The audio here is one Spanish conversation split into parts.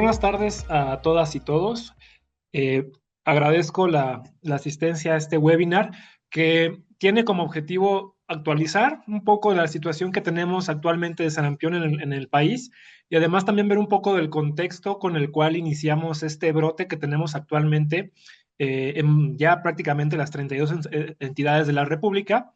buenas tardes a todas y todos. Eh, Agradezco la asistencia a este webinar que tiene como objetivo actualizar un poco la situación que tenemos actualmente de sarampión en el país y además también ver un poco del contexto con el cual iniciamos este brote que tenemos actualmente en ya prácticamente las 32 entidades de la República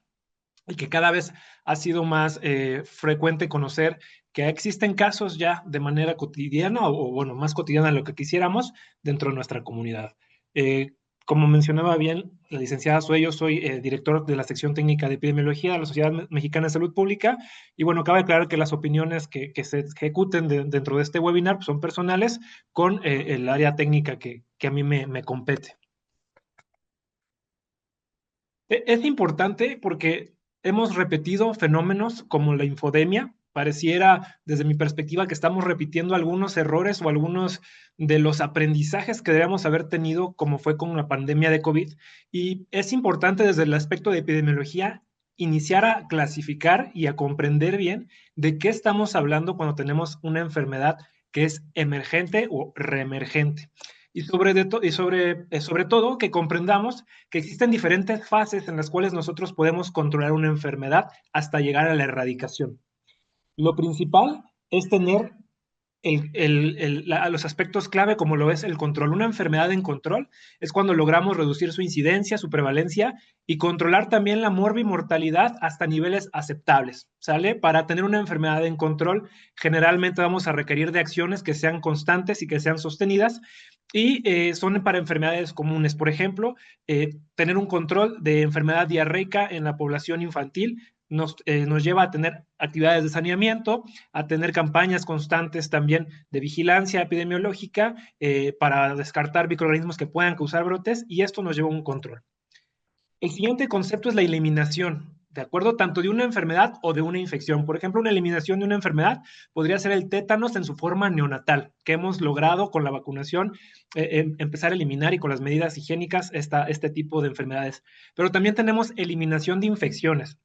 y que cada vez ha sido más frecuente conocer que existen casos ya de manera cotidiana bueno, más cotidiana de lo que quisiéramos dentro de nuestra comunidad. Eh, Como mencionaba bien la licenciada Sue, yo soy director de la sección técnica de epidemiología de la Sociedad Mexicana de Salud Pública y bueno, cabe aclarar que las opiniones que se ejecuten dentro de este webinar pues, son personales con el área técnica que a mí me compete. Es importante porque hemos repetido fenómenos como la infodemia. Pareciera, desde mi perspectiva, que estamos repitiendo algunos errores o algunos de los aprendizajes que debemos haber tenido, como fue con la pandemia de COVID. Y es importante desde el aspecto de epidemiología iniciar a clasificar y a comprender bien de qué estamos hablando cuando tenemos una enfermedad que es emergente o reemergente. Sobre todo que comprendamos que existen diferentes fases en las cuales nosotros podemos controlar una enfermedad hasta llegar a la erradicación. Lo principal es tener los aspectos clave como lo es el control. Una enfermedad en control es cuando logramos reducir su incidencia, su prevalencia y controlar también la morbimortalidad hasta niveles aceptables, ¿sale? Para tener una enfermedad en control, generalmente vamos a requerir de acciones que sean constantes y que sean sostenidas y son para enfermedades comunes. Por ejemplo, tener un control de enfermedad diarreica en la población infantil nos lleva a tener actividades de saneamiento, a tener campañas constantes también de vigilancia epidemiológica para descartar microorganismos que puedan causar brotes y esto nos lleva a un control. El siguiente concepto es la eliminación, ¿de acuerdo? Tanto de una enfermedad o de una infección. Por ejemplo, una eliminación de una enfermedad podría ser el tétanos en su forma neonatal, que hemos logrado con la vacunación empezar a eliminar y con las medidas higiénicas este tipo de enfermedades. Pero también tenemos eliminación de infecciones,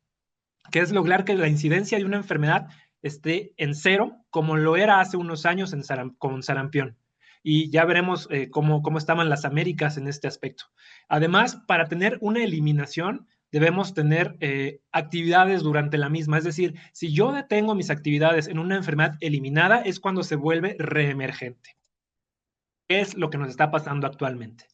que es lograr que la incidencia de una enfermedad esté en cero, como lo era hace unos años con sarampión. Y ya veremos cómo estaban las Américas en este aspecto. Además, para tener una eliminación, debemos tener actividades durante la misma. Es decir, si yo detengo mis actividades en una enfermedad eliminada, es cuando se vuelve reemergente. ¿Qué es lo que nos está pasando actualmente?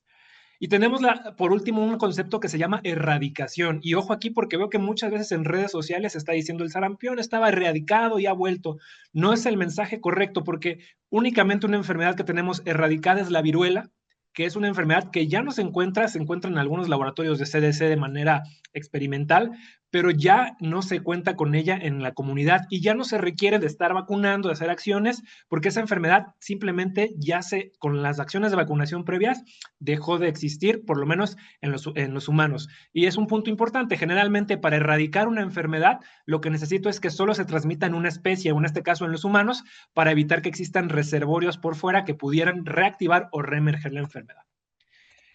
Y tenemos, por último, un concepto que se llama erradicación. Y ojo aquí porque veo que muchas veces en redes sociales se está diciendo el sarampión estaba erradicado y ha vuelto. No es el mensaje correcto porque únicamente una enfermedad que tenemos erradicada es la viruela, que es una enfermedad que ya no se encuentra en algunos laboratorios de CDC de manera experimental, pero ya no se cuenta con ella en la comunidad y ya no se requiere de estar vacunando, de hacer acciones, porque esa enfermedad simplemente ya con las acciones de vacunación previas, dejó de existir, por lo menos en los humanos. Y es un punto importante. Generalmente, para erradicar una enfermedad, lo que necesito es que solo se transmita en una especie, o en este caso en los humanos, para evitar que existan reservorios por fuera que pudieran reactivar o reemerger la enfermedad.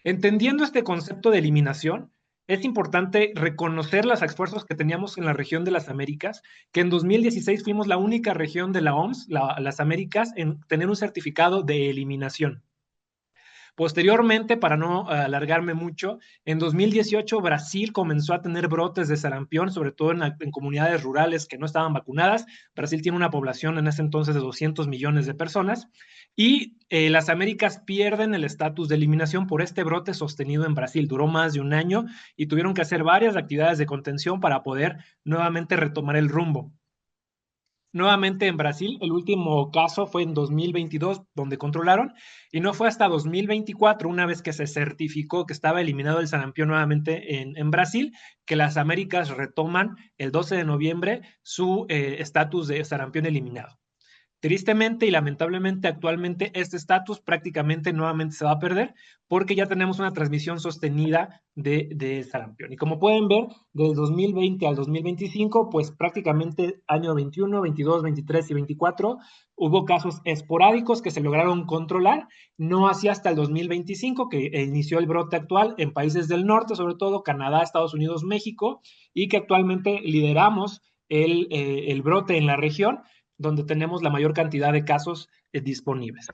Entendiendo este concepto de eliminación, es importante reconocer los esfuerzos que teníamos en la región de las Américas, que en 2016 fuimos la única región de la OMS, las Américas, en tener un certificado de eliminación. Posteriormente, para no alargarme mucho, en 2018 Brasil comenzó a tener brotes de sarampión, sobre todo en comunidades rurales que no estaban vacunadas. Brasil tiene una población en ese entonces de 200 millones de personas y las Américas pierden el estatus de eliminación por este brote sostenido en Brasil. Duró más de un año y tuvieron que hacer varias actividades de contención para poder nuevamente retomar el rumbo. Nuevamente en Brasil, el último caso fue en 2022, donde controlaron, y no fue hasta 2024, una vez que se certificó que estaba eliminado el sarampión nuevamente en Brasil, que las Américas retoman el 12 de noviembre su estatus de sarampión eliminado. Tristemente y lamentablemente actualmente este estatus prácticamente nuevamente se va a perder porque ya tenemos una transmisión sostenida de sarampión. Y como pueden ver, del 2020 al 2025, pues prácticamente año 21, 22, 23 y 24 hubo casos esporádicos que se lograron controlar, no así hasta el 2025 que inició el brote actual en países del norte, sobre todo Canadá, Estados Unidos, México, y que actualmente lideramos el brote en la región donde tenemos la mayor cantidad de casos disponibles.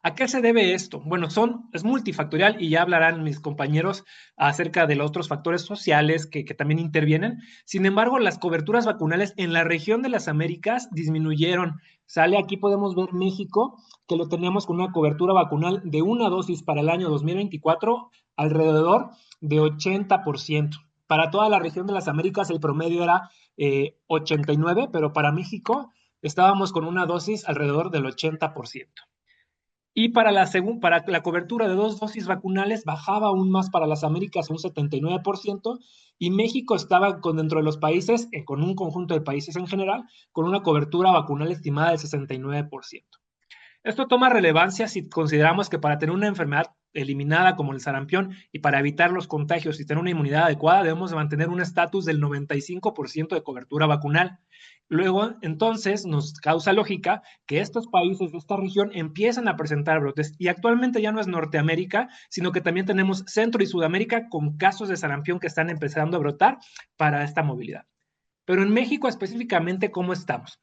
¿A qué se debe esto? Bueno, es multifactorial y ya hablarán mis compañeros acerca de los otros factores sociales que también intervienen. Sin embargo, las coberturas vacunales en la región de las Américas disminuyeron. Sale aquí, podemos ver México, que lo teníamos con una cobertura vacunal de una dosis para el año 2024 alrededor de 80%. Para toda la región de las Américas el promedio era 89, pero para México estábamos con una dosis alrededor del 80%. Y para la cobertura de dos dosis vacunales bajaba aún más para las Américas, un 79%, y México estaba dentro de los países, con un conjunto de países en general, con una cobertura vacunal estimada del 69%. Esto toma relevancia si consideramos que para tener una enfermedad eliminada como el sarampión y para evitar los contagios y tener una inmunidad adecuada, debemos mantener un estatus del 95% de cobertura vacunal. Luego, entonces, nos causa lógica que estos países de esta región empiezan a presentar brotes y actualmente ya no es Norteamérica, sino que también tenemos Centro y Sudamérica con casos de sarampión que están empezando a brotar para esta movilidad. Pero en México específicamente, ¿cómo estamos?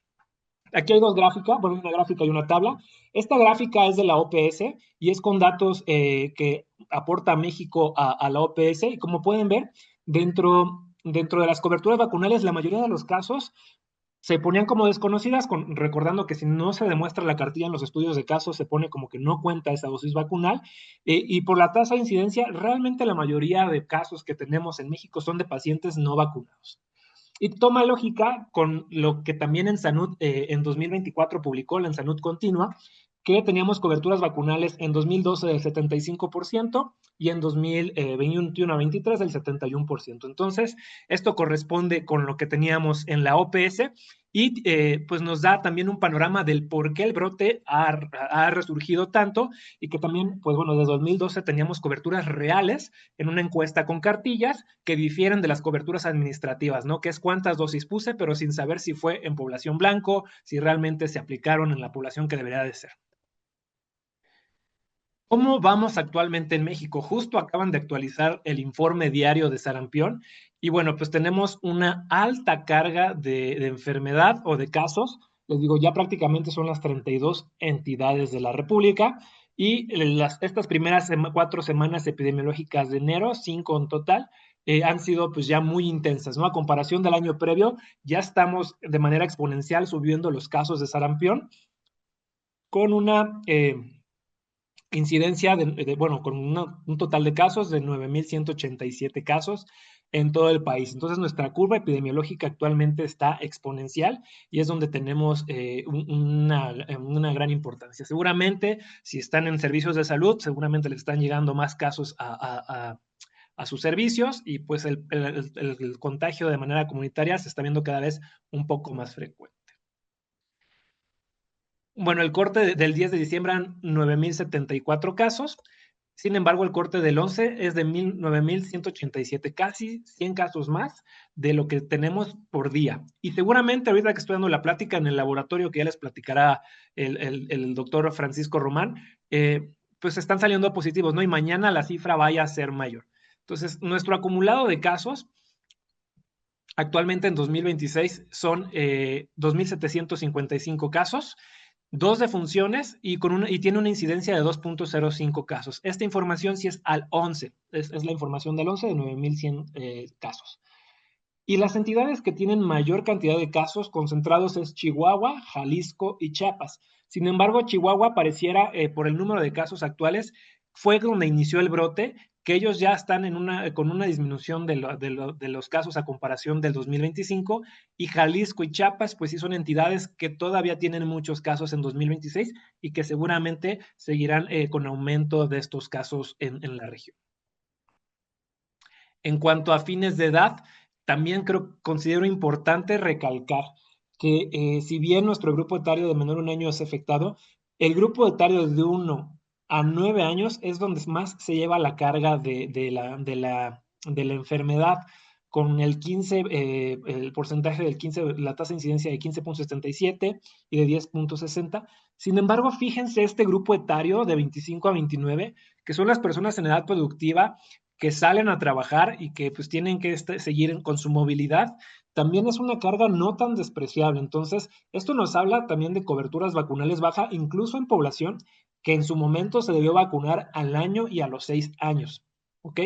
Aquí hay dos gráficas, bueno, una gráfica y una tabla. Esta gráfica es de la OPS y es con datos que aporta México a la OPS. Y como pueden ver, dentro de las coberturas vacunales, la mayoría de los casos se ponían como desconocidas, recordando que si no se demuestra la cartilla en los estudios de casos, se pone como que no cuenta esa dosis vacunal. Y por la tasa de incidencia, realmente la mayoría de casos que tenemos en México son de pacientes no vacunados. Y toma lógica con lo que también en Sanud en 2024 publicó la en Sanud Continua, que teníamos coberturas vacunales en 2012 del 75% y en 2021 a 23 del 71%. Entonces, esto corresponde con lo que teníamos en la OPS y pues nos da también un panorama del por qué el brote ha resurgido tanto y que también, pues bueno, desde 2012 teníamos coberturas reales en una encuesta con cartillas que difieren de las coberturas administrativas, ¿no? Que es cuántas dosis puse, pero sin saber si fue en población blanco, si realmente se aplicaron en la población que debería de ser. ¿Cómo vamos actualmente en México? Justo acaban de actualizar el informe diario de sarampión y bueno, pues tenemos una alta carga de enfermedad o de casos. Les digo, ya prácticamente son las 32 entidades de la República y estas primeras 4 semanas epidemiológicas de enero, 5 en total, han sido pues ya muy intensas, ¿no? A comparación del año previo, ya estamos de manera exponencial subiendo los casos de sarampión con una incidencia bueno, con un total de casos de 9,187 casos en todo el país. Entonces, nuestra curva epidemiológica actualmente está exponencial y es donde tenemos una gran importancia. Seguramente, si están en servicios de salud, seguramente les están llegando más casos a sus servicios y pues el contagio de manera comunitaria se está viendo cada vez un poco más frecuente. Bueno, el corte del 10 de diciembre eran 9,074 casos. Sin embargo, el corte del 11 es de 9,187, casi 100 casos más de lo que tenemos por día. Y seguramente ahorita que estoy dando la plática en el laboratorio que ya les platicará el doctor Francisco Román, pues están saliendo positivos, ¿no? Y mañana la cifra vaya a ser mayor. Entonces, nuestro acumulado de casos actualmente en 2026 son 2,755 casos, dos defunciones y tiene una incidencia de 2,05 casos. Esta información sí es al 11, es la información del 11 de 9,100 casos. Y las entidades que tienen mayor cantidad de casos concentrados es Chihuahua, Jalisco y Chiapas. Sin embargo, Chihuahua pareciera, por el número de casos actuales, fue donde inició el brote, que ellos ya están con una disminución de los casos a comparación del 2025, y Jalisco y Chiapas, pues sí son entidades que todavía tienen muchos casos en 2026 y que seguramente seguirán con aumento de estos casos en la región. En cuanto a fines de edad, también considero importante recalcar que si bien nuestro grupo etario de menor de 1 año es afectado, el grupo etario de 1 a 9 años es donde más se lleva la carga de la enfermedad, con el porcentaje del 15, la tasa de incidencia de 15,77 y de 10,60. Sin embargo, fíjense este grupo etario de 25 a 29, que son las personas en edad productiva, que salen a trabajar y que pues tienen que seguir con su movilidad, también es una carga no tan despreciable. Entonces, esto nos habla también de coberturas vacunales baja, incluso en población que en su momento se debió vacunar al año y a los 6 años, ¿ok?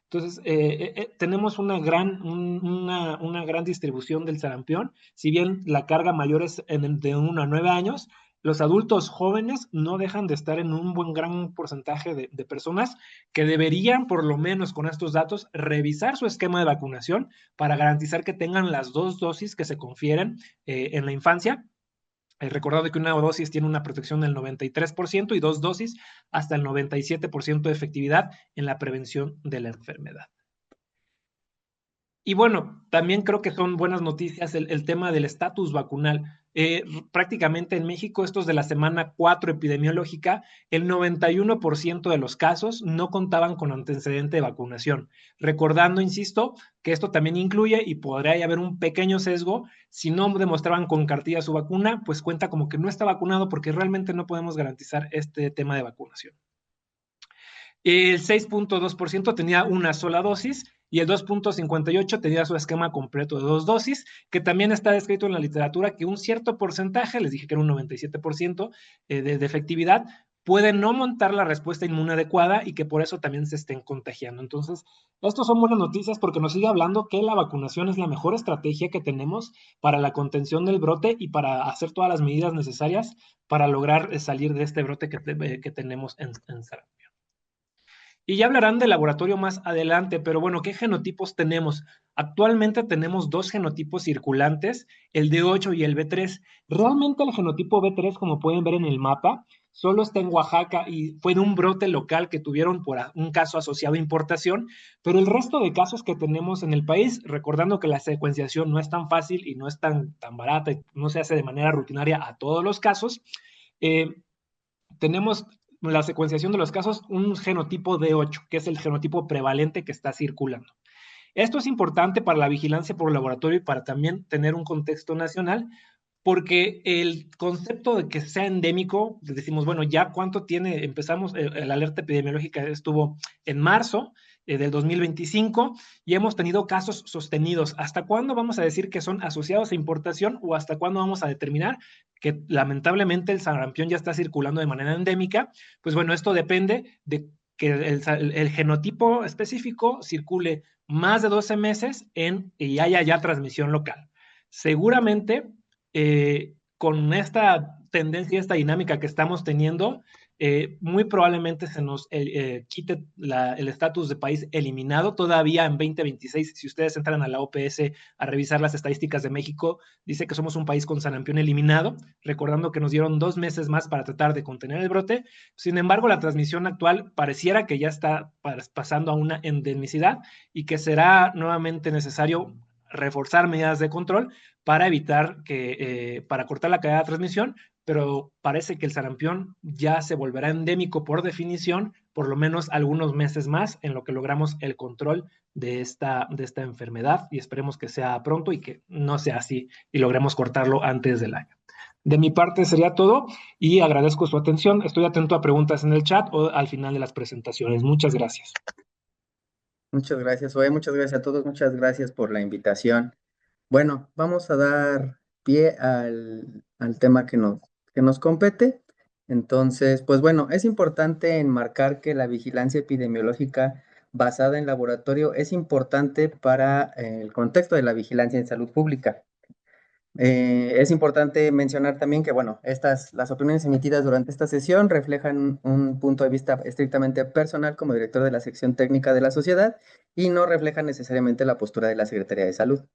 Entonces, tenemos una gran distribución del sarampión. Si bien la carga mayor es de 1 a 9 años, los adultos jóvenes no dejan de estar en un gran porcentaje de personas que deberían, por lo menos con estos datos, revisar su esquema de vacunación para garantizar que tengan las 2 dosis que se confieren en la infancia. Recordado que una dosis tiene una protección del 93% y 2 dosis hasta el 97% de efectividad en la prevención de la enfermedad. Y bueno, también creo que son buenas noticias el tema del estatus vacunal. Prácticamente en México, estos de la semana 4 epidemiológica, el 91% de los casos no contaban con antecedente de vacunación. Recordando, insisto, que esto también incluye y podría haber un pequeño sesgo. Si no demostraban con cartilla su vacuna, pues cuenta como que no está vacunado porque realmente no podemos garantizar este tema de vacunación. El 6.2% tenía una sola dosis y el 2.58% tenía su esquema completo de 2 dosis, que también está descrito en la literatura que un cierto porcentaje, les dije que era un 97% de efectividad, puede no montar la respuesta inmune adecuada y que por eso también se estén contagiando. Entonces, estos son buenas noticias porque nos sigue hablando que la vacunación es la mejor estrategia que tenemos para la contención del brote y para hacer todas las medidas necesarias para lograr salir de este brote que tenemos en sarampión. Y ya hablarán del laboratorio más adelante, pero bueno, ¿qué genotipos tenemos? Actualmente tenemos 2 genotipos circulantes, el D8 y el B3. Realmente el genotipo B3, como pueden ver en el mapa, solo está en Oaxaca y fue de un brote local que tuvieron por un caso asociado a importación, pero el resto de casos que tenemos en el país, recordando que la secuenciación no es tan fácil y no es tan barata y no se hace de manera rutinaria a todos los casos, eh, tenemos la secuenciación de los casos un genotipo D8, que es el genotipo prevalente que está circulando. Esto es importante para la vigilancia por laboratorio y para también tener un contexto nacional, porque el concepto de que sea endémico, decimos, bueno, ya cuánto tiene, empezamos, la alerta epidemiológica estuvo en marzo del 2025 y hemos tenido casos sostenidos. ¿Hasta cuándo vamos a decir que son asociados a importación o hasta cuándo vamos a determinar que lamentablemente el sarampión ya está circulando de manera endémica? Pues bueno, esto depende de que el genotipo específico circule más de 12 meses y haya ya transmisión local. Seguramente con esta tendencia, esta dinámica que estamos teniendo, muy probablemente se nos quite el estatus de país eliminado. Todavía en 2026, si ustedes entran a la OPS a revisar las estadísticas de México, dice que somos un país con sarampión eliminado, recordando que nos dieron 2 meses más para tratar de contener el brote. Sin embargo, la transmisión actual pareciera que ya está pasando a una endemicidad y que será nuevamente necesario reforzar medidas de control para evitar para cortar la cadena de transmisión, pero parece que el sarampión ya se volverá endémico por definición, por lo menos algunos meses más, en lo que logramos el control de esta enfermedad y esperemos que sea pronto y que no sea así y logremos cortarlo antes del año. De mi parte sería todo y agradezco su atención. Estoy atento a preguntas en el chat o al final de las presentaciones. Muchas gracias. Muchas gracias, Zoe. Muchas gracias a todos. Muchas gracias por la invitación. Bueno, vamos a dar pie al tema que nos compete. Entonces, pues bueno, es importante enmarcar que la vigilancia epidemiológica basada en laboratorio es importante para el contexto de la vigilancia en salud pública. Es importante mencionar también que, bueno, las opiniones emitidas durante esta sesión reflejan un punto de vista estrictamente personal como director de la sección técnica de la sociedad y no reflejan necesariamente la postura de la Secretaría de Salud.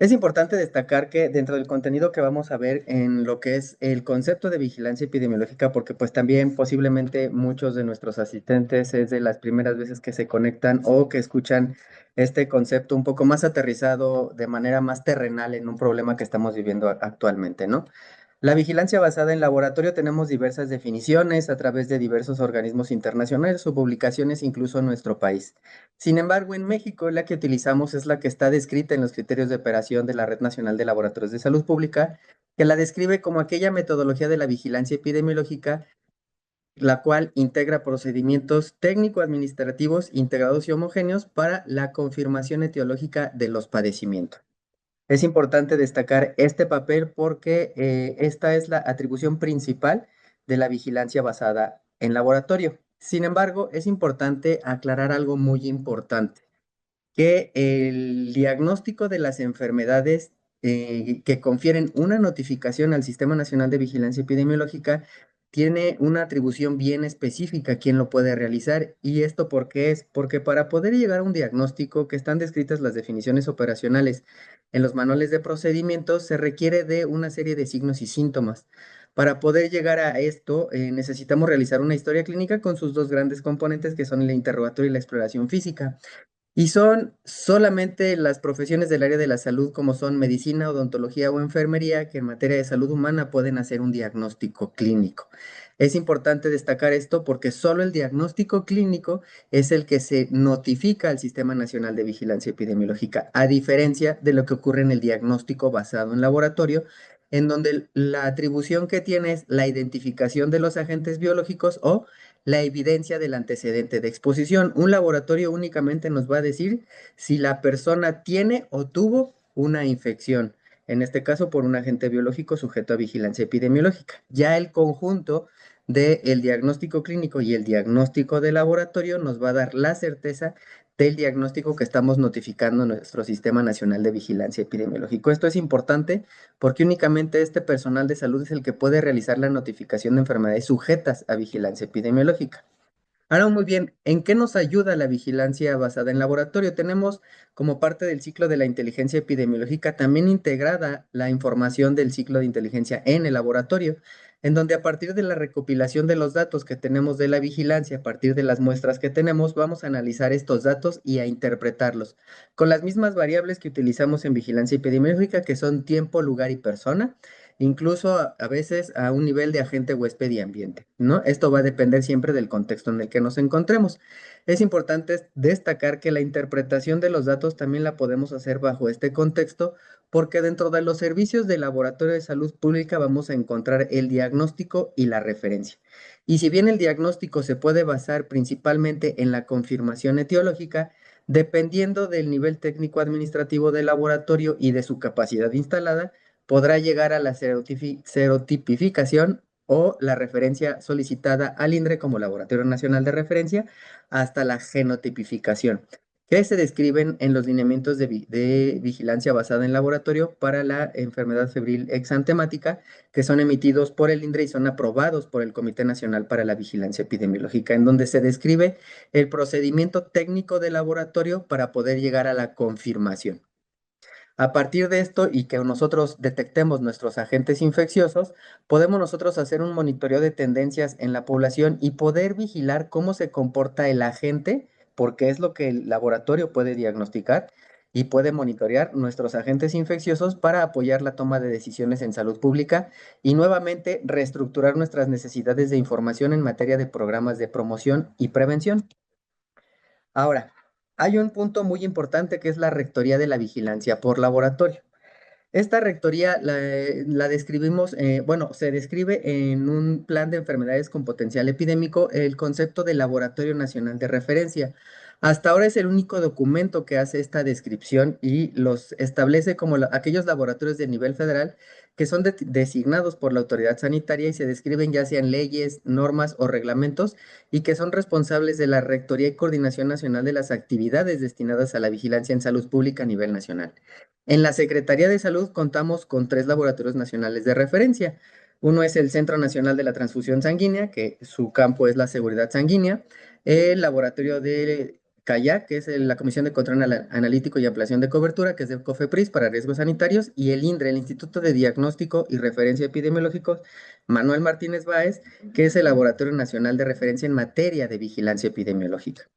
Es importante destacar que dentro del contenido que vamos a ver en lo que es el concepto de vigilancia epidemiológica, porque pues también posiblemente muchos de nuestros asistentes es de las primeras veces que se conectan o que escuchan este concepto un poco más aterrizado de manera más terrenal en un problema que estamos viviendo actualmente, ¿no? La vigilancia basada en laboratorio tenemos diversas definiciones a través de diversos organismos internacionales o publicaciones incluso en nuestro país. Sin embargo, en México la que utilizamos es la que está descrita en los criterios de operación de la Red Nacional de Laboratorios de Salud Pública, que la describe como aquella metodología de la vigilancia epidemiológica, la cual integra procedimientos técnico-administrativos integrados y homogéneos para la confirmación etiológica de los padecimientos. Es importante destacar este papel porque esta es la atribución principal de la vigilancia basada en laboratorio. Sin embargo, es importante aclarar algo muy importante, que el diagnóstico de las enfermedades que confieren una notificación al Sistema Nacional de Vigilancia Epidemiológica tiene una atribución bien específica quién lo puede realizar. ¿Y esto por qué es? Porque para poder llegar a un diagnóstico, que están descritas las definiciones operacionales en los manuales de procedimientos, se requiere de una serie de signos y síntomas. Para poder llegar a esto, necesitamos realizar una historia clínica con sus dos grandes componentes, que son el interrogatorio y la exploración física. Y son solamente las profesiones del área de la salud, como son medicina, odontología o enfermería, que en materia de salud humana pueden hacer un diagnóstico clínico. Es importante destacar esto porque solo el diagnóstico clínico es el que se notifica al Sistema Nacional de Vigilancia Epidemiológica, a diferencia de lo que ocurre en el diagnóstico basado en laboratorio, en donde la atribución que tiene es la identificación de los agentes biológicos o la evidencia del antecedente de exposición. Un laboratorio únicamente nos va a decir si la persona tiene o tuvo una infección, en este caso por un agente biológico sujeto a vigilancia epidemiológica. Ya el conjunto del diagnóstico clínico y el diagnóstico de laboratorio nos va a dar la certeza del diagnóstico que estamos notificando a nuestro Sistema Nacional de Vigilancia Epidemiológico. Esto es importante porque únicamente este personal de salud es el que puede realizar la notificación de enfermedades sujetas a vigilancia epidemiológica. Ahora, muy bien, ¿en qué nos ayuda la vigilancia basada en laboratorio? Tenemos como parte del ciclo de la inteligencia epidemiológica también integrada la información del ciclo de inteligencia en el laboratorio, en donde a partir de la recopilación de los datos que tenemos de la vigilancia, a partir de las muestras que tenemos, vamos a analizar estos datos y a interpretarlos con las mismas variables que utilizamos en vigilancia epidemiológica, que son tiempo, lugar y persona, incluso a veces a un nivel de agente, huésped y ambiente, ¿no? Esto va a depender siempre del contexto en el que nos encontremos. Es importante destacar que la interpretación de los datos también la podemos hacer bajo este contexto, porque dentro de los servicios de laboratorio de salud pública vamos a encontrar el diagnóstico y la referencia. Y si bien el diagnóstico se puede basar principalmente en la confirmación etiológica, dependiendo del nivel técnico administrativo del laboratorio y de su capacidad instalada, podrá llegar a la serotipificación o la referencia solicitada al INDRE como Laboratorio Nacional de Referencia hasta la genotipificación, que se describen en los lineamientos de vigilancia basada en laboratorio para la enfermedad febril exantemática, que son emitidos por el INDRE y son aprobados por el Comité Nacional para la Vigilancia Epidemiológica, en donde se describe el procedimiento técnico de laboratorio para poder llegar a la confirmación. A partir de esto y que nosotros detectemos nuestros agentes infecciosos, podemos nosotros hacer un monitoreo de tendencias en la población y poder vigilar cómo se comporta el agente, porque es lo que el laboratorio puede diagnosticar y puede monitorear nuestros agentes infecciosos para apoyar la toma de decisiones en salud pública y nuevamente reestructurar nuestras necesidades de información en materia de programas de promoción y prevención. Ahora, hay un punto muy importante que es la rectoría de la vigilancia por laboratorio. Esta rectoría la describimos, bueno, se describe en un plan de enfermedades con potencial epidémico el concepto de Laboratorio Nacional de Referencia. Hasta ahora es el único documento que hace esta descripción y los establece como aquellos laboratorios de nivel federal que son designados por la autoridad sanitaria y se describen ya sean leyes, normas o reglamentos y que son responsables de la rectoría y coordinación nacional de las actividades destinadas a la vigilancia en salud pública a nivel nacional. En la Secretaría de Salud contamos con 3 laboratorios nacionales de referencia. Uno es el Centro Nacional de la Transfusión Sanguínea, que su campo es la seguridad sanguínea. El laboratorio de CAYAC, que es la Comisión de Control Analítico y Ampliación de Cobertura, que es de COFEPRIS para riesgos sanitarios. Y el INDRE, el Instituto de Diagnóstico y Referencia Epidemiológicos, Manuel Martínez Báez, que es el Laboratorio Nacional de Referencia en materia de vigilancia epidemiológica.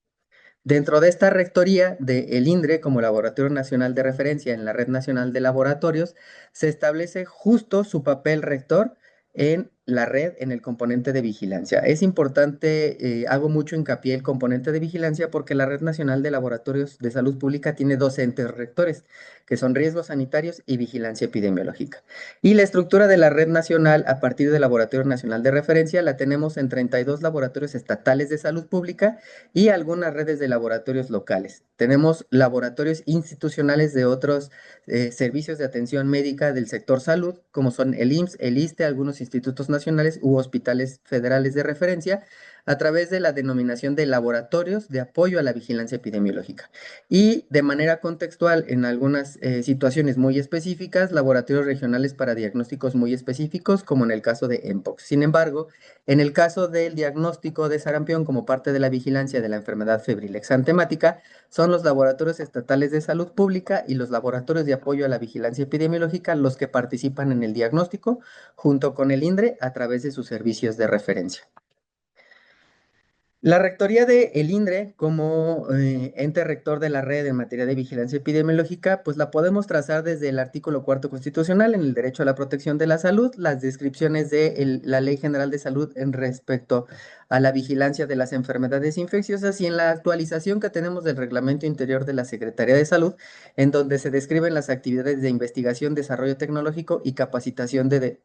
Dentro de esta rectoría del INDRE como Laboratorio Nacional de Referencia en la Red Nacional de Laboratorios, se establece justo su papel rector en la red, en el componente de vigilancia. Es importante, hago mucho hincapié el componente de vigilancia porque la Red Nacional de Laboratorios de Salud Pública tiene 2 entes rectores, que son riesgos sanitarios y vigilancia epidemiológica. Y la estructura de la red nacional a partir del Laboratorio Nacional de Referencia la tenemos en 32 laboratorios estatales de salud pública y algunas redes de laboratorios locales. Tenemos laboratorios institucionales de otros servicios de atención médica del sector salud, como son el IMSS, el ISSSTE, algunos institutos nacionales u hospitales federales de referencia a través de la denominación de laboratorios de apoyo a la vigilancia epidemiológica. Y de manera contextual, en algunas situaciones muy específicas, laboratorios regionales para diagnósticos muy específicos, como en el caso de MPOX. Sin embargo, en el caso del diagnóstico de sarampión como parte de la vigilancia de la enfermedad febril exantemática, son los laboratorios estatales de salud pública y los laboratorios de apoyo a la vigilancia epidemiológica los que participan en el diagnóstico junto con el INDRE a través de sus servicios de referencia. La rectoría de el INDRE como ente rector de la red en materia de vigilancia epidemiológica, pues la podemos trazar desde el artículo cuarto constitucional en el derecho a la protección de la salud, las descripciones de la Ley General de Salud en respecto a la vigilancia de las enfermedades infecciosas y en la actualización que tenemos del reglamento interior de la Secretaría de Salud, en donde se describen las actividades de investigación, desarrollo tecnológico y capacitación de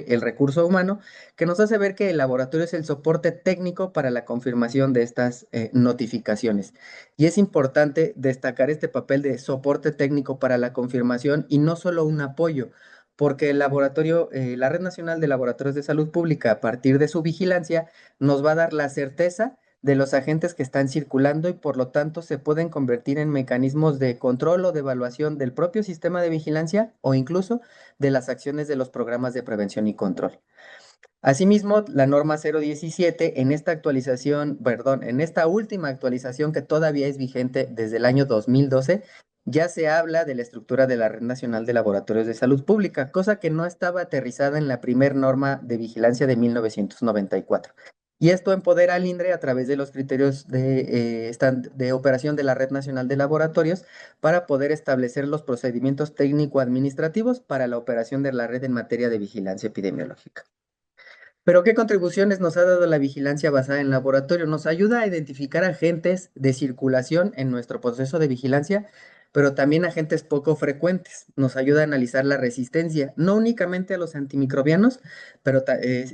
el recurso humano que nos hace ver que el laboratorio es el soporte técnico para la confirmación de estas notificaciones. Y es importante destacar este papel de soporte técnico para la confirmación y no solo un apoyo, porque el laboratorio, la Red Nacional de Laboratorios de Salud Pública, a partir de su vigilancia, nos va a dar la certeza de los agentes que están circulando y por lo tanto se pueden convertir en mecanismos de control o de evaluación del propio sistema de vigilancia o incluso de las acciones de los programas de prevención y control. Asimismo, la norma 017, en esta actualización, perdón, en esta última actualización que todavía es vigente desde el año 2012, ya se habla de la estructura de la Red Nacional de Laboratorios de Salud Pública, cosa que no estaba aterrizada en la primer norma de vigilancia de 1994. Y esto empodera al INDRE a través de los criterios de operación de la Red Nacional de Laboratorios para poder establecer los procedimientos técnico-administrativos para la operación de la red en materia de vigilancia epidemiológica. Pero ¿qué contribuciones nos ha dado la vigilancia basada en laboratorio? Nos ayuda a identificar agentes de circulación en nuestro proceso de vigilancia, pero también agentes poco frecuentes. Nos ayuda a analizar la resistencia, no únicamente a los antimicrobianos, pero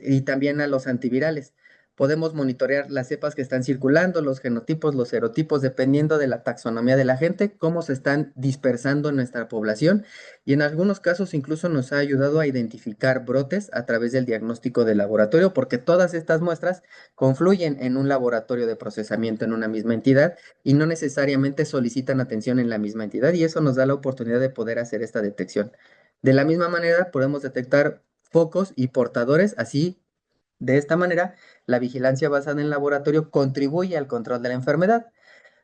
y también a los antivirales. Podemos monitorear las cepas que están circulando, los genotipos, los serotipos, dependiendo de la taxonomía de la gente, cómo se están dispersando en nuestra población y en algunos casos incluso nos ha ayudado a identificar brotes a través del diagnóstico de laboratorio, porque todas estas muestras confluyen en un laboratorio de procesamiento en una misma entidad y no necesariamente solicitan atención en la misma entidad y eso nos da la oportunidad de poder hacer esta detección. De la misma manera, podemos detectar focos y portadores, así de esta manera, la vigilancia basada en laboratorio contribuye al control de la enfermedad.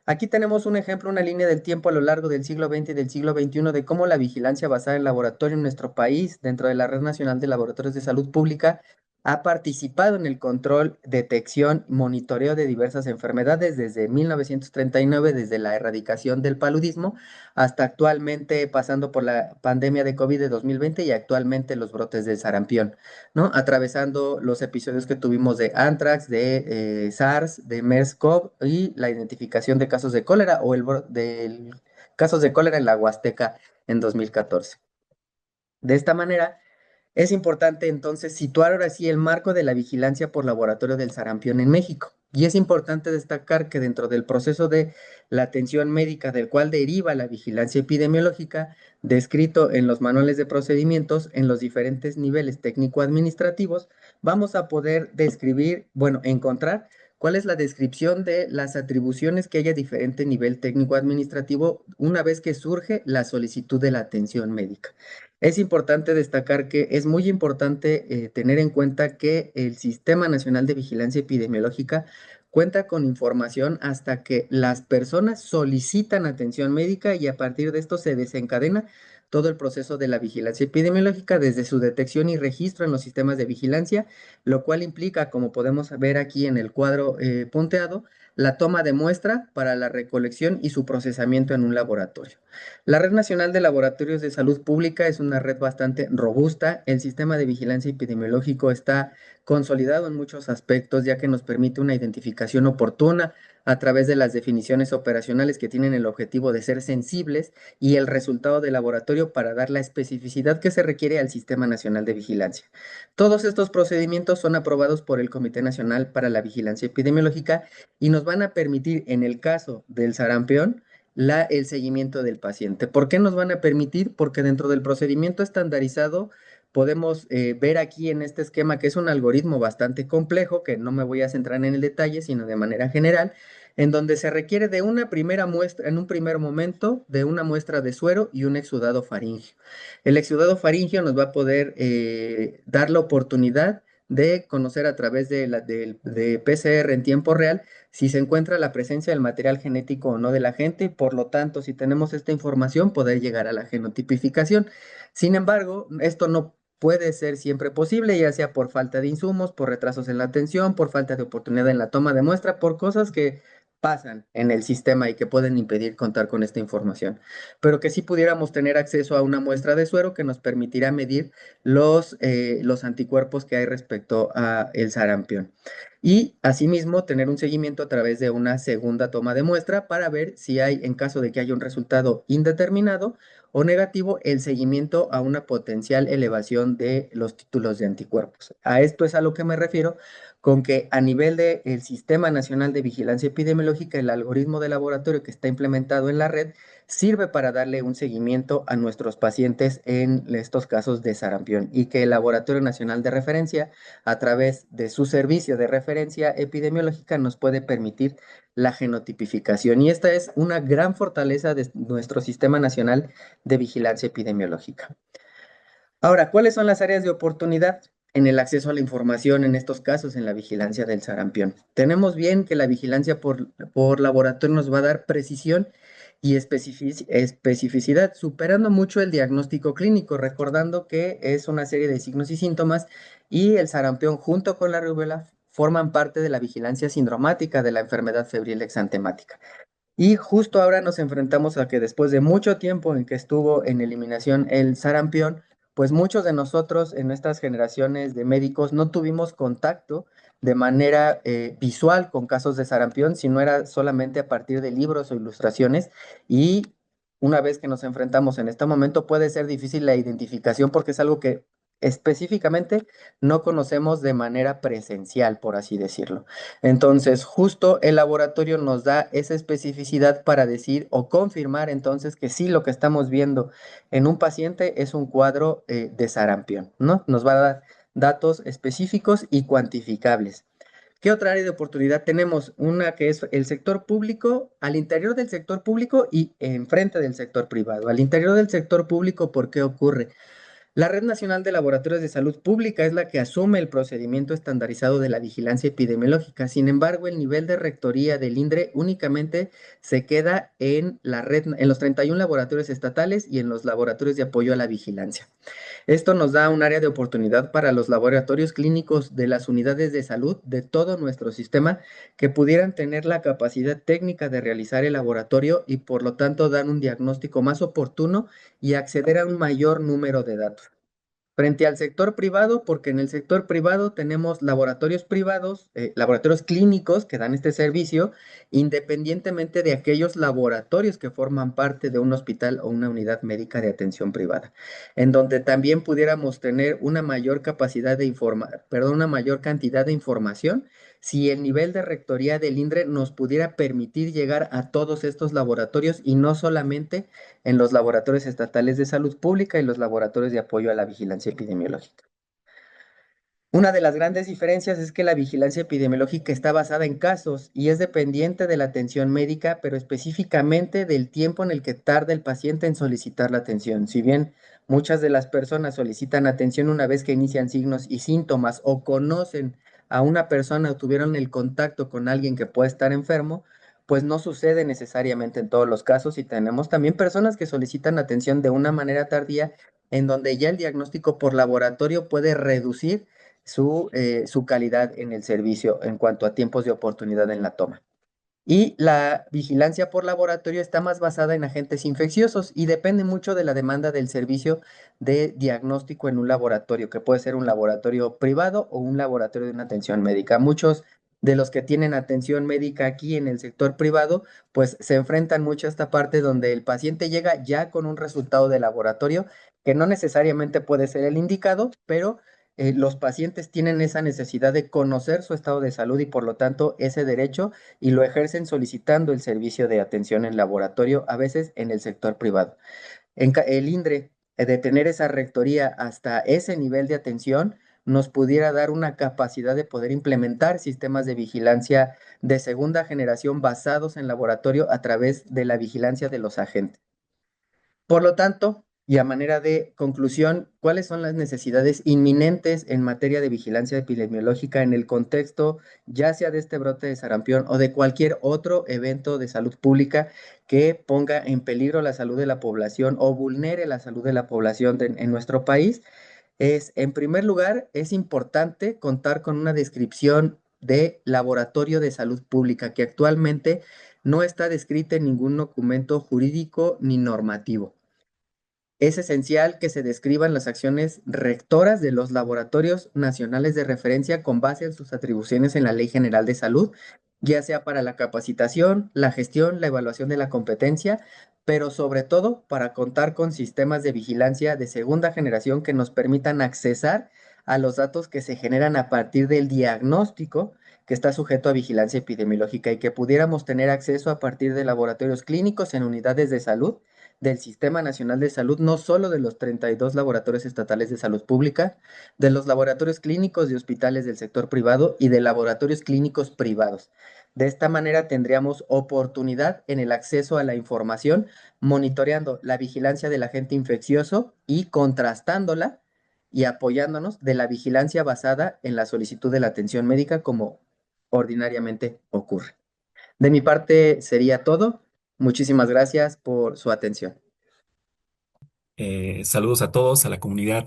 Aquí tenemos un ejemplo, una línea del tiempo a lo largo del siglo XX y del siglo XXI de cómo la vigilancia basada en laboratorio en nuestro país, dentro de la Red Nacional de Laboratorios de Salud Pública, ha participado en el control, detección, monitoreo de diversas enfermedades desde 1939, desde la erradicación del paludismo, hasta actualmente pasando por la pandemia de COVID de 2020 y actualmente los brotes de sarampión, ¿no? Atravesando los episodios que tuvimos de Anthrax, de SARS, de MERS-CoV y la identificación de casos de cólera o del casos de cólera en la Huasteca en 2014. De esta manera, es importante entonces situar ahora sí el marco de la vigilancia por laboratorio del sarampión en México. Y es importante destacar que dentro del proceso de la atención médica del cual deriva la vigilancia epidemiológica, descrito en los manuales de procedimientos en los diferentes niveles técnico-administrativos, vamos a poder describir, bueno, encontrar cuál es la descripción de las atribuciones que haya a diferente nivel técnico-administrativo una vez que surge la solicitud de la atención médica. Es importante destacar que es muy importante tener en cuenta que el Sistema Nacional de Vigilancia Epidemiológica cuenta con información hasta que las personas solicitan atención médica y a partir de esto se desencadena todo el proceso de la vigilancia epidemiológica desde su detección y registro en los sistemas de vigilancia, lo cual implica, como podemos ver aquí en el cuadro punteado, la toma de muestra para la recolección y su procesamiento en un laboratorio. La Red Nacional de Laboratorios de Salud Pública es una red bastante robusta. El sistema de vigilancia epidemiológico está consolidado en muchos aspectos, ya que nos permite una identificación oportuna a través de las definiciones operacionales que tienen el objetivo de ser sensibles y el resultado de laboratorio para dar la especificidad que se requiere al Sistema Nacional de Vigilancia. Todos estos procedimientos son aprobados por el Comité Nacional para la Vigilancia Epidemiológica y nos van a permitir, en el caso del sarampión, el seguimiento del paciente. ¿Por qué nos van a permitir? Porque dentro del procedimiento estandarizado podemos ver aquí en este esquema que es un algoritmo bastante complejo, que no me voy a centrar en el detalle, sino de manera general, en donde se requiere de una primera muestra, en un primer momento, de una muestra de suero y un exudado faríngeo. El exudado faríngeo nos va a poder dar la oportunidad de conocer a través de PCR en tiempo real si se encuentra la presencia del material genético o no de la gente y por lo tanto, si tenemos esta información, poder llegar a la genotipificación. Sin embargo, esto no puede ser siempre posible, ya sea por falta de insumos, por retrasos en la atención, por falta de oportunidad en la toma de muestra, por cosas que pasan en el sistema y que pueden impedir contar con esta información, pero que sí pudiéramos tener acceso a una muestra de suero que nos permitirá medir los anticuerpos que hay respecto a el sarampión. Y asimismo tener un seguimiento a través de una segunda toma de muestra para ver si hay, en caso de que haya un resultado indeterminado o negativo, el seguimiento a una potencial elevación de los títulos de anticuerpos. A esto es a lo que me refiero con que a nivel del Sistema Nacional de Vigilancia Epidemiológica, el algoritmo de laboratorio que está implementado en la red sirve para darle un seguimiento a nuestros pacientes en estos casos de sarampión y que el Laboratorio Nacional de Referencia, a través de su servicio de referencia epidemiológica, nos puede permitir la genotipificación. Y esta es una gran fortaleza de nuestro Sistema Nacional de Vigilancia Epidemiológica. Ahora, ¿cuáles son las áreas de oportunidad en el acceso a la información en estos casos en la vigilancia del sarampión? Tenemos bien que la vigilancia por laboratorio nos va a dar precisión y especificidad, superando mucho el diagnóstico clínico, recordando que es una serie de signos y síntomas y el sarampión junto con la rubéola forman parte de la vigilancia sindromática de la enfermedad febril exantemática. Y justo ahora nos enfrentamos a que después de mucho tiempo en que estuvo en eliminación el sarampión, pues muchos de nosotros en nuestras generaciones de médicos no tuvimos contacto de manera visual con casos de sarampión, sino era solamente a partir de libros o ilustraciones. Y una vez que nos enfrentamos en este momento, puede ser difícil la identificación porque es algo que específicamente no conocemos de manera presencial, por así decirlo. Entonces, justo el laboratorio nos da esa especificidad para decir o confirmar entonces que sí, lo que estamos viendo en un paciente es un cuadro de sarampión, ¿no? Nos va a dar datos específicos y cuantificables. ¿Qué otra área de oportunidad tenemos? Una que es el sector público, al interior del sector público y enfrente del sector privado. Al interior del sector público, ¿por qué ocurre? La Red Nacional de Laboratorios de Salud Pública es la que asume el procedimiento estandarizado de la vigilancia epidemiológica. Sin embargo, el nivel de rectoría del INDRE únicamente se queda en la red, en los 31 laboratorios estatales y en los laboratorios de apoyo a la vigilancia. Esto nos da un área de oportunidad para los laboratorios clínicos de las unidades de salud de todo nuestro sistema que pudieran tener la capacidad técnica de realizar el laboratorio y por lo tanto dar un diagnóstico más oportuno y acceder a un mayor número de datos. Frente al sector privado, porque en el sector privado tenemos laboratorios privados, laboratorios clínicos que dan este servicio, independientemente de aquellos laboratorios que forman parte de un hospital o una unidad médica de atención privada, en donde también pudiéramos tener una mayor capacidad de informar, perdón, una mayor cantidad de información, si el nivel de rectoría del INDRE nos pudiera permitir llegar a todos estos laboratorios y no solamente en los laboratorios estatales de salud pública y los laboratorios de apoyo a la vigilancia epidemiológica. Una de las grandes diferencias es que la vigilancia epidemiológica está basada en casos y es dependiente de la atención médica, pero específicamente del tiempo en el que tarda el paciente en solicitar la atención. Si bien muchas de las personas solicitan atención una vez que inician signos y síntomas o conocen a una persona o tuvieron el contacto con alguien que puede estar enfermo, pues no sucede necesariamente en todos los casos y tenemos también personas que solicitan atención de una manera tardía en donde ya el diagnóstico por laboratorio puede reducir su calidad en el servicio en cuanto a tiempos de oportunidad en la toma. Y la vigilancia por laboratorio está más basada en agentes infecciosos y depende mucho de la demanda del servicio de diagnóstico en un laboratorio, que puede ser un laboratorio privado o un laboratorio de una atención médica. Muchos de los que tienen atención médica aquí en el sector privado, pues se enfrentan mucho a esta parte donde el paciente llega ya con un resultado de laboratorio que no necesariamente puede ser el indicado, pero los pacientes tienen esa necesidad de conocer su estado de salud y por lo tanto ese derecho y lo ejercen solicitando el servicio de atención en laboratorio, a veces en el sector privado. El INDRE de tener esa rectoría hasta ese nivel de atención, nos pudiera dar una capacidad de poder implementar sistemas de vigilancia de segunda generación basados en laboratorio a través de la vigilancia de los agentes. Por lo tanto, y a manera de conclusión, ¿cuáles son las necesidades inminentes en materia de vigilancia epidemiológica en el contexto, ya sea de este brote de sarampión o de cualquier otro evento de salud pública que ponga en peligro la salud de la población o vulnere la salud de la población en nuestro país? En primer lugar, es importante contar con una descripción de laboratorio de salud pública que actualmente no está descrita en ningún documento jurídico ni normativo. Es esencial que se describan las acciones rectoras de los laboratorios nacionales de referencia con base en sus atribuciones en la Ley General de Salud, ya sea para la capacitación, la gestión, la evaluación de la competencia, pero sobre todo para contar con sistemas de vigilancia de segunda generación que nos permitan accesar a los datos que se generan a partir del diagnóstico que está sujeto a vigilancia epidemiológica y que pudiéramos tener acceso a partir de laboratorios clínicos en unidades de salud del Sistema Nacional de Salud, no solo de los 32 laboratorios estatales de salud pública, de los laboratorios clínicos de hospitales del sector privado y de laboratorios clínicos privados. De esta manera tendríamos oportunidad en el acceso a la información, monitoreando la vigilancia del agente infeccioso y contrastándola y apoyándonos de la vigilancia basada en la solicitud de la atención médica como ordinariamente ocurre. De mi parte sería todo. Muchísimas gracias por su atención. Saludos a todos, a la comunidad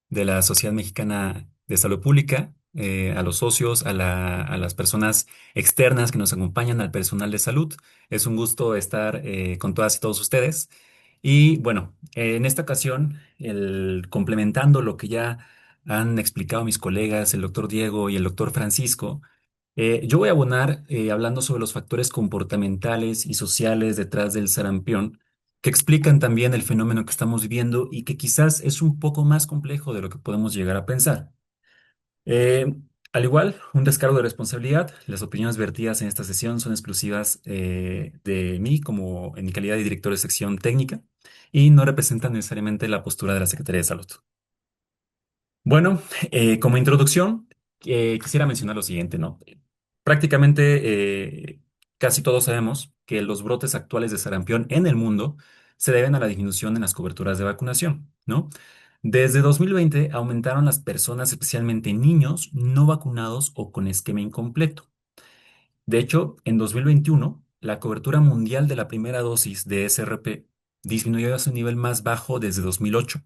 de la Sociedad Mexicana de Salud Pública, a los socios, a las personas externas que nos acompañan, al personal de salud. Es un gusto estar con todas y todos ustedes. Y bueno, en esta ocasión, complementando lo que ya han explicado mis colegas, el doctor Diego y el doctor Francisco, yo voy a abonar hablando sobre los factores comportamentales y sociales detrás del sarampión, que explican también el fenómeno que estamos viviendo y que quizás es un poco más complejo de lo que podemos llegar a pensar. Eh, Al igual, un descargo de responsabilidad, las opiniones vertidas en esta sesión son exclusivas de mí como en mi calidad de director de sección técnica y no representan necesariamente la postura de la Secretaría de Salud. Bueno, como introducción, quisiera mencionar lo siguiente, ¿no? Prácticamente casi todos sabemos que los brotes actuales de sarampión en el mundo se deben a la disminución en las coberturas de vacunación, ¿no? Desde 2020 aumentaron las personas, especialmente niños, no vacunados o con esquema incompleto. De hecho, en 2021, la cobertura mundial de la primera dosis de SRP disminuyó a su nivel más bajo desde 2008,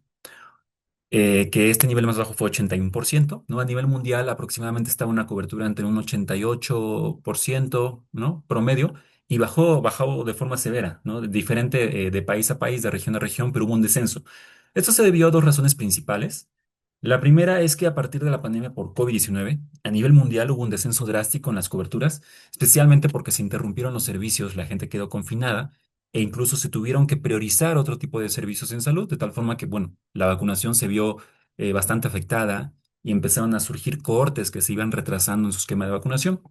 que este nivel más bajo fue 81%, ¿no? A nivel mundial aproximadamente estaba una cobertura entre un 88%, ¿no? Promedio, y bajó de forma severa, ¿no? Diferente de país a país, de región a región, pero hubo un descenso. Esto se debió a dos razones principales. La primera es que a partir de la pandemia por COVID-19, a nivel mundial hubo un descenso drástico en las coberturas, especialmente porque se interrumpieron los servicios, la gente quedó confinada e incluso se tuvieron que priorizar otro tipo de servicios en salud, de tal forma que, bueno, la vacunación se vio bastante afectada y empezaron a surgir cohortes que se iban retrasando en su esquema de vacunación.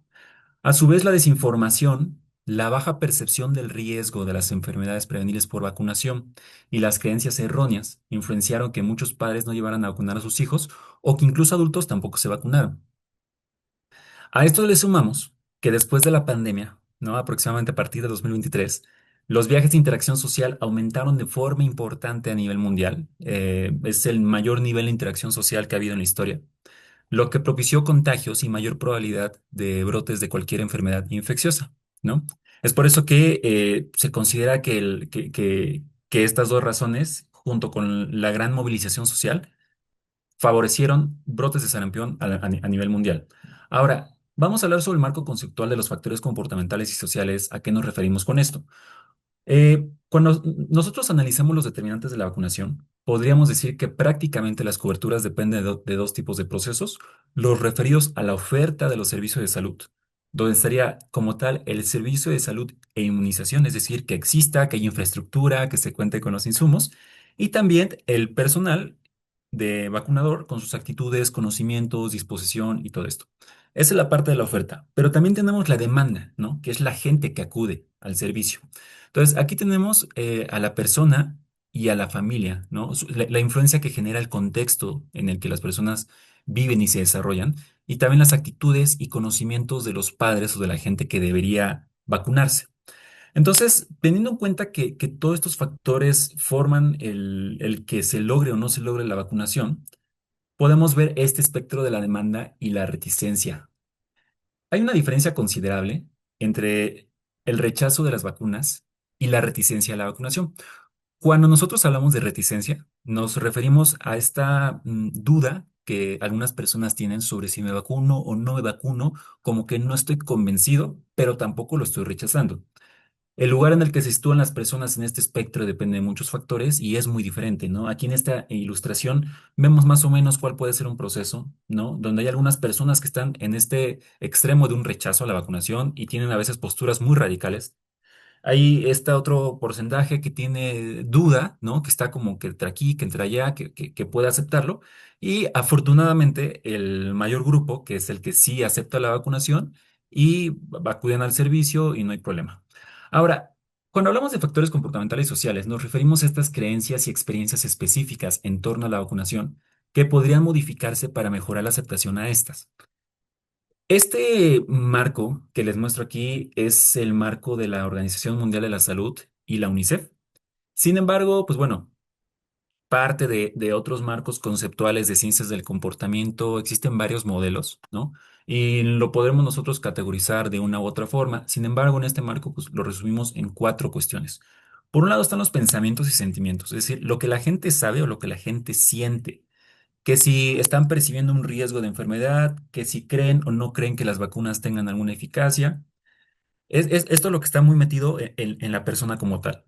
A su vez, la desinformación, la baja percepción del riesgo de las enfermedades prevenibles por vacunación y las creencias erróneas influenciaron que muchos padres no llevaran a vacunar a sus hijos o que incluso adultos tampoco se vacunaron. A esto le sumamos que después de la pandemia, ¿no? Aproximadamente a partir de 2023, los viajes de interacción social aumentaron de forma importante a nivel mundial. Es el mayor nivel de interacción social que ha habido en la historia, lo que propició contagios y mayor probabilidad de brotes de cualquier enfermedad infecciosa, ¿no? Es por eso que se considera que estas dos razones, junto con la gran movilización social, favorecieron brotes de sarampión a nivel mundial. Ahora, vamos a hablar sobre el marco conceptual de los factores comportamentales y sociales. ¿A qué nos referimos con esto? Cuando nosotros analizamos los determinantes de la vacunación, podríamos decir que prácticamente las coberturas dependen de dos tipos de procesos, los referidos a la oferta de los servicios de salud, donde estaría como tal el servicio de salud e inmunización, es decir, que exista, que haya infraestructura, que se cuente con los insumos, y también el personal de vacunador con sus actitudes, conocimientos, disposición y todo esto. Esa es la parte de la oferta, pero también tenemos la demanda, ¿no? Que es la gente que acude al servicio. Entonces, aquí tenemos a la persona y a la familia, ¿no? La influencia que genera el contexto en el que las personas viven y se desarrollan, y también las actitudes y conocimientos de los padres o de la gente que debería vacunarse. Entonces, teniendo en cuenta que todos estos factores forman el que se logre o no se logre la vacunación, podemos ver este espectro de la demanda y la reticencia. Hay una diferencia considerable entre el rechazo de las vacunas y la reticencia a la vacunación. Cuando nosotros hablamos de reticencia, nos referimos a esta duda que algunas personas tienen sobre si me vacuno o no me vacuno, como que no estoy convencido, pero tampoco lo estoy rechazando. El lugar en el que se sitúan las personas en este espectro depende de muchos factores y es muy diferente, ¿no? Aquí en esta ilustración vemos más o menos cuál puede ser un proceso, ¿no? Donde hay algunas personas que están en este extremo de un rechazo a la vacunación y tienen a veces posturas muy radicales. Hay este otro porcentaje que tiene duda, ¿no? Que está como que entre aquí, que entre allá, que puede aceptarlo. Y afortunadamente el mayor grupo, que es el que sí acepta la vacunación y acuden al servicio y no hay problema. Ahora, cuando hablamos de factores comportamentales y sociales, nos referimos a estas creencias y experiencias específicas en torno a la vacunación que podrían modificarse para mejorar la aceptación a estas. Este marco que les muestro aquí es el marco de la Organización Mundial de la Salud y la UNICEF. Sin embargo, pues bueno, parte de otros marcos conceptuales de ciencias del comportamiento, existen varios modelos, ¿no? Y lo podremos nosotros categorizar de una u otra forma. Sin embargo, en este marco, pues lo resumimos en cuatro cuestiones. Por un lado están los pensamientos y sentimientos, es decir, lo que la gente sabe o lo que la gente siente, que si están percibiendo un riesgo de enfermedad, que si creen o no creen que las vacunas tengan alguna eficacia. Esto es lo que está muy metido en la persona como tal.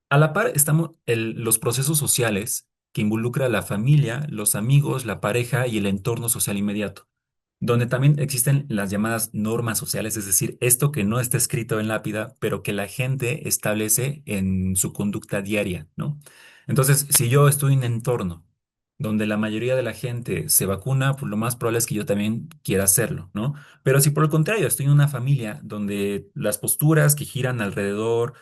A la par estamos los procesos sociales que involucra a la familia, los amigos, la pareja y el entorno social inmediato, donde también existen las llamadas normas sociales, es decir, esto que no está escrito en lápida, pero que la gente establece en su conducta diaria, ¿no? Entonces, si yo estoy en un entorno donde la mayoría de la gente se vacuna, pues lo más probable es que yo también quiera hacerlo, ¿no? Pero si por el contrario estoy en una familia donde las posturas que giran alrededor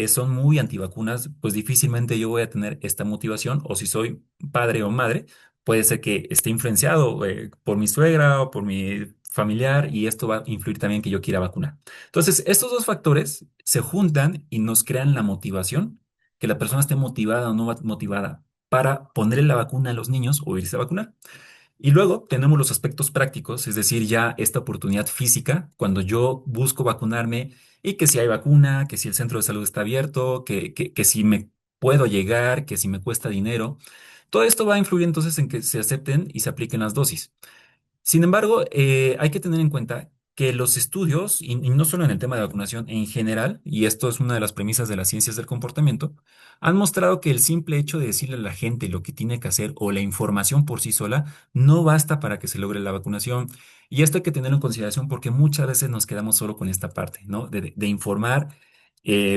son muy antivacunas, pues difícilmente yo voy a tener esta motivación, o si soy padre o madre, puede ser que esté influenciado por mi suegra o por mi familiar y esto va a influir también que yo quiera vacunar. Entonces, estos dos factores se juntan y nos crean la motivación, que la persona esté motivada o no motivada para ponerle la vacuna a los niños o irse a vacunar. Y luego tenemos los aspectos prácticos, es decir, ya esta oportunidad física, cuando yo busco vacunarme y que si hay vacuna, que si el centro de salud está abierto, que si me puedo llegar, que si me cuesta dinero. Todo esto va a influir entonces en que se acepten y se apliquen las dosis. Sin embargo, hay que tener en cuenta que los estudios, y no solo en el tema de vacunación en general, y esto es una de las premisas de las ciencias del comportamiento, han mostrado que el simple hecho de decirle a la gente lo que tiene que hacer o la información por sí sola no basta para que se logre la vacunación. Y esto hay que tenerlo en consideración porque muchas veces nos quedamos solo con esta parte, ¿no? De informar,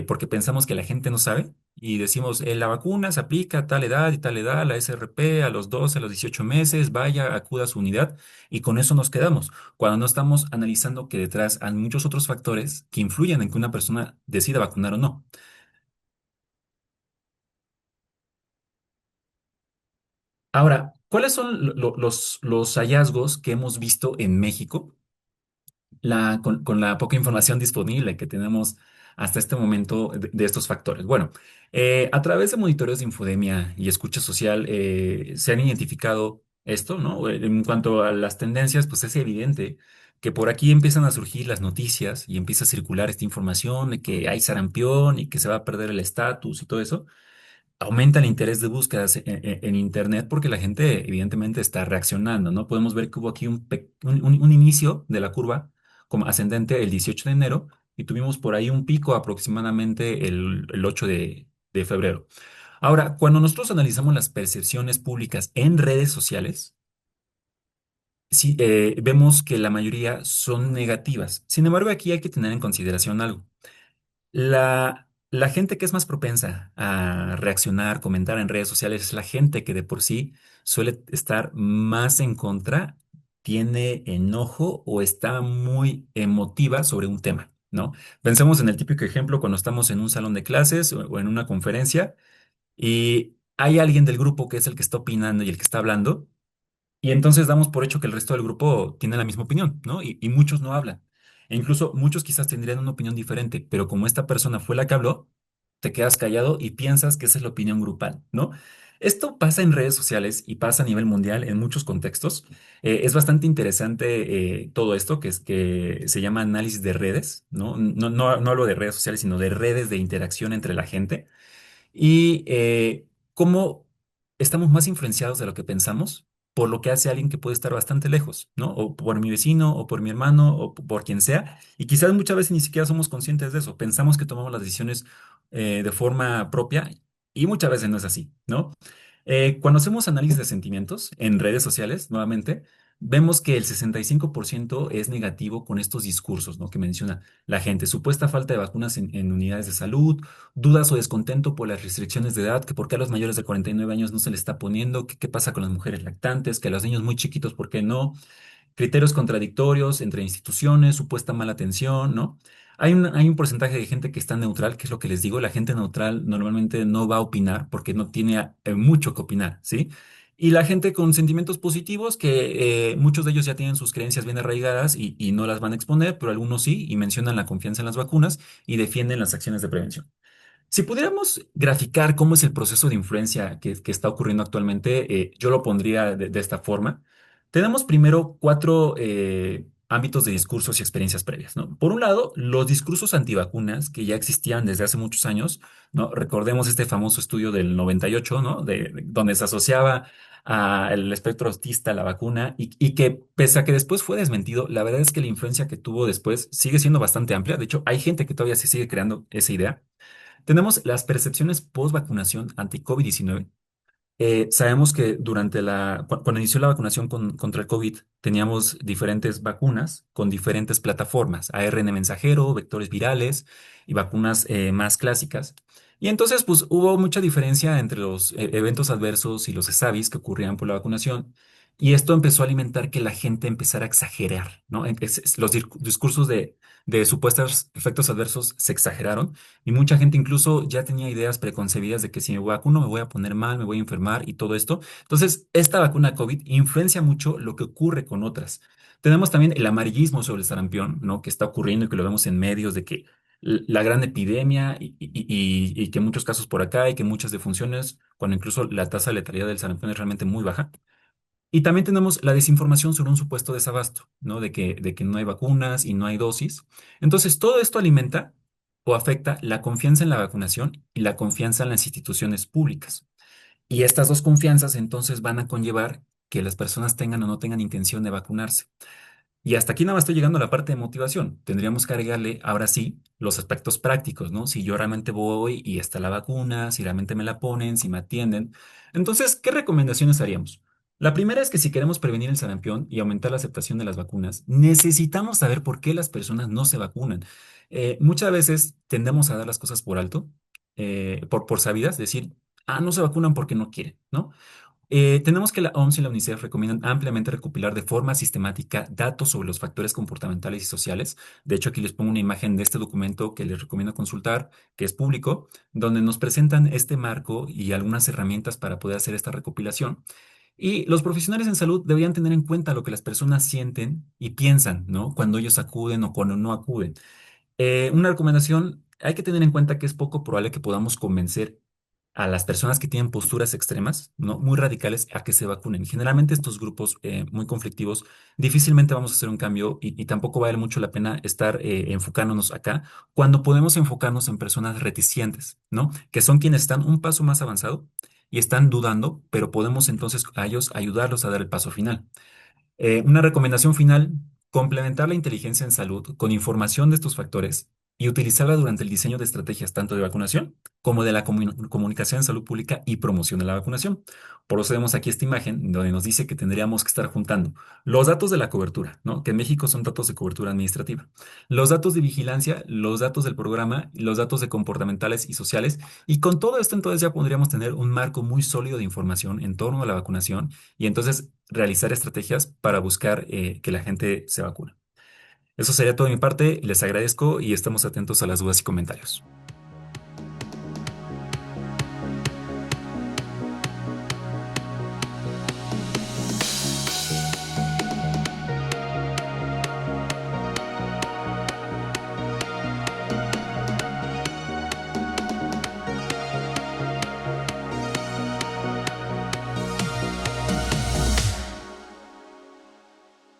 porque pensamos que la gente no sabe. Y decimos, la vacuna se aplica a tal edad y tal edad, la SRP, a los 12, a los 18 meses, vaya, acuda a su unidad y con eso nos quedamos, cuando no estamos analizando que detrás hay muchos otros factores que influyen en que una persona decida vacunar o no. Ahora, ¿cuáles son los hallazgos que hemos visto en México con la poca información disponible que tenemos hasta este momento de estos factores? Bueno, a través de monitoreos de infodemia y escucha social se han identificado esto, ¿no? En cuanto a las tendencias, pues es evidente que por aquí empiezan a surgir las noticias y empieza a circular esta información de que hay sarampión y que se va a perder el estatus y todo eso. Aumenta el interés de búsquedas en Internet porque la gente evidentemente está reaccionando, ¿no? Podemos ver que hubo aquí un inicio de la curva como ascendente el 18 de enero y tuvimos por ahí un pico aproximadamente el 8 de febrero. Ahora, cuando nosotros analizamos las percepciones públicas en redes sociales, sí, vemos que la mayoría son negativas. Sin embargo, aquí hay que tener en consideración algo. La gente que es más propensa a reaccionar, comentar en redes sociales, es la gente que de por sí suele estar más en contra, tiene enojo o está muy emotiva sobre un tema, ¿no? Pensemos en el típico ejemplo cuando estamos en un salón de clases o en una conferencia y hay alguien del grupo que es el que está opinando y el que está hablando, y entonces damos por hecho que el resto del grupo tiene la misma opinión, ¿no? Y muchos no hablan. E incluso muchos quizás tendrían una opinión diferente, pero como esta persona fue la que habló, te quedas callado y piensas que esa es la opinión grupal, ¿no? Esto pasa en redes sociales y pasa a nivel mundial en muchos contextos. Es bastante interesante todo esto que se llama análisis de redes, ¿no? No hablo de redes sociales, sino de redes de interacción entre la gente y cómo estamos más influenciados de lo que pensamos por lo que hace alguien que puede estar bastante lejos, ¿no? O por mi vecino, o por mi hermano, o por quien sea. Y quizás muchas veces ni siquiera somos conscientes de eso. Pensamos que tomamos las decisiones de forma propia y muchas veces no es así, ¿no? Cuando hacemos análisis de sentimientos en redes sociales, nuevamente, vemos que el 65% es negativo con estos discursos, ¿no? Que menciona la gente. Supuesta falta de vacunas en unidades de salud, dudas o descontento por las restricciones de edad, que por qué a los mayores de 49 años no se les está poniendo, que qué pasa con las mujeres lactantes, que a los niños muy chiquitos, ¿por qué no? Criterios contradictorios entre instituciones, supuesta mala atención, ¿no? Hay un porcentaje de gente que está neutral, que es lo que les digo, la gente neutral normalmente no va a opinar porque no tiene mucho que opinar, ¿sí? Y la gente con sentimientos positivos, que muchos de ellos ya tienen sus creencias bien arraigadas y no las van a exponer, pero algunos sí, y mencionan la confianza en las vacunas y defienden las acciones de prevención. Si pudiéramos graficar cómo es el proceso de influencia que está ocurriendo actualmente, yo lo pondría de esta forma. Tenemos primero cuatro ámbitos de discursos y experiencias previas, ¿no? Por un lado, los discursos antivacunas que ya existían desde hace muchos años, ¿no? Recordemos este famoso estudio del 98, ¿no? Donde se asociaba al espectro autista a la vacuna y que pese a que después fue desmentido, la verdad es que la influencia que tuvo después sigue siendo bastante amplia. De hecho, hay gente que todavía se sigue creando esa idea. Tenemos las percepciones post-vacunación anti-COVID-19. Sabemos que cuando inició la vacunación contra el COVID, teníamos diferentes vacunas con diferentes plataformas, ARN mensajero, vectores virales y vacunas más clásicas. Y entonces, pues hubo mucha diferencia entre los eventos adversos y los SAVIs que ocurrían por la vacunación. Y esto empezó a alimentar que la gente empezara a exagerar, ¿no? Los discursos de supuestos efectos adversos se exageraron y mucha gente incluso ya tenía ideas preconcebidas de que si me vacuno me voy a poner mal, me voy a enfermar y todo esto. Entonces, esta vacuna COVID influencia mucho lo que ocurre con otras. Tenemos también el amarillismo sobre el sarampión, ¿no? Que está ocurriendo y que lo vemos en medios de que la gran epidemia y que muchos casos por acá y que muchas defunciones, cuando incluso la tasa de letalidad del sarampión es realmente muy baja. Y también tenemos la desinformación sobre un supuesto desabasto, ¿no? De que no hay vacunas y no hay dosis. Entonces, todo esto alimenta o afecta la confianza en la vacunación y la confianza en las instituciones públicas. Y estas dos confianzas entonces van a conllevar que las personas tengan o no tengan intención de vacunarse. Y hasta aquí nada más estoy llegando a la parte de motivación. Tendríamos que agregarle ahora sí los aspectos prácticos, ¿no? Si yo realmente voy y está la vacuna, si realmente me la ponen, si me atienden. Entonces, ¿qué recomendaciones haríamos? La primera es que si queremos prevenir el sarampión y aumentar la aceptación de las vacunas, necesitamos saber por qué las personas no se vacunan. Muchas veces tendemos a dar las cosas por alto, por sabidas, decir, no se vacunan porque no quieren, ¿no? Tenemos que la OMS y la UNICEF recomiendan ampliamente recopilar de forma sistemática datos sobre los factores comportamentales y sociales. De hecho, aquí les pongo una imagen de este documento que les recomiendo consultar, que es público, donde nos presentan este marco y algunas herramientas para poder hacer esta recopilación. Y los profesionales en salud deberían tener en cuenta lo que las personas sienten y piensan, ¿no? Cuando ellos acuden o cuando no acuden. Una recomendación, hay que tener en cuenta que es poco probable que podamos convencer a las personas que tienen posturas extremas, ¿no? Muy radicales, a que se vacunen. Generalmente estos grupos muy conflictivos, difícilmente vamos a hacer un cambio y tampoco vale mucho la pena estar enfocándonos acá cuando podemos enfocarnos en personas reticentes, ¿no? Que son quienes están un paso más avanzado y están dudando, pero podemos entonces a ellos ayudarlos a dar el paso final. Una recomendación final, complementar la inteligencia en salud con información de estos factores y utilizarla durante el diseño de estrategias tanto de vacunación como de la comunicación en salud pública y promoción de la vacunación. Por eso vemos aquí esta imagen donde nos dice que tendríamos que estar juntando los datos de la cobertura, ¿no? Que en México son datos de cobertura administrativa, los datos de vigilancia, los datos del programa, los datos de comportamentales y sociales, y con todo esto entonces ya podríamos tener un marco muy sólido de información en torno a la vacunación y entonces realizar estrategias para buscar que la gente se vacune. Eso sería todo de mi parte, les agradezco y estamos atentos a las dudas y comentarios.